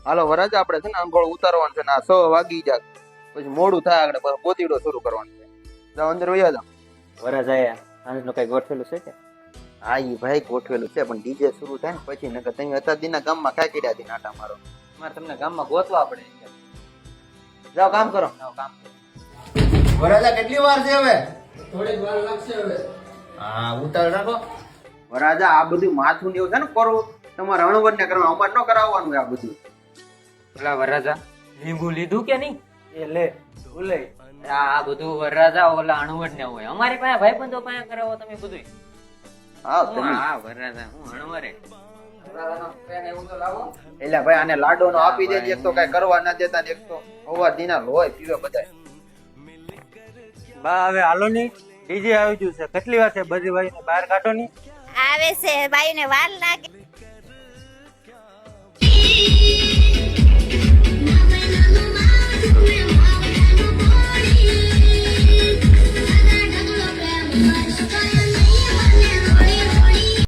હાલો વરાજ આપણે છે ને અંગોળ ઉતારવાનું છે ને આ 6 વાગી જાય પછી મોડું થાય આગળ ગોતીડો શરૂ કરવાનો છે. જાઓ અંદર વયા જાઓ. વરરાજા આનું કઈ ગોઠવેલું છે કે? હા ઈ ભાઈ ગોઠવેલું છે પણ ડીજે શરૂ થાય ને પછી નકર તમે અતાદીના ગામમાં કાકીડા થી નાટા મારો. મારે તમને ગામમાં ગોતવા પડે. જાઓ કામ કરો. કામ વરાજા કેટલી વાર છે હવે? થોડીક વાર લાગશે હવે. હા ઉતાર રાખો. વરાજા આ બધું માથું ને એવું છે ને કરવું તમારે અણવર ને કરવાનું અમારે ન કરાવવાનું આ બધું. પેલા વરરાજા લીંબુ લીધું કે નહીં? એ લે ભૂલે આ બધું વરરાજા ઓલા અણવટ ને હોય. અમારી પાસે ભાઈબંધો પાસે કરાવો તમે બધું. હા તમે હા વરરાજા હું અણવરે. એટલે ભાઈ આને લાડો નો આપી દેજે. એક તો કઈ કરવા ના દેતા ને એક તો અવાજ દીના લોહી પીવે બધા. બા હવે હાલો ની ડીજે આવી ગયું છે. કેટલી વાર છે બધી ભાઈ ને બહાર કાઢો ની. આવે છે બાઈ ને વાર લાગે.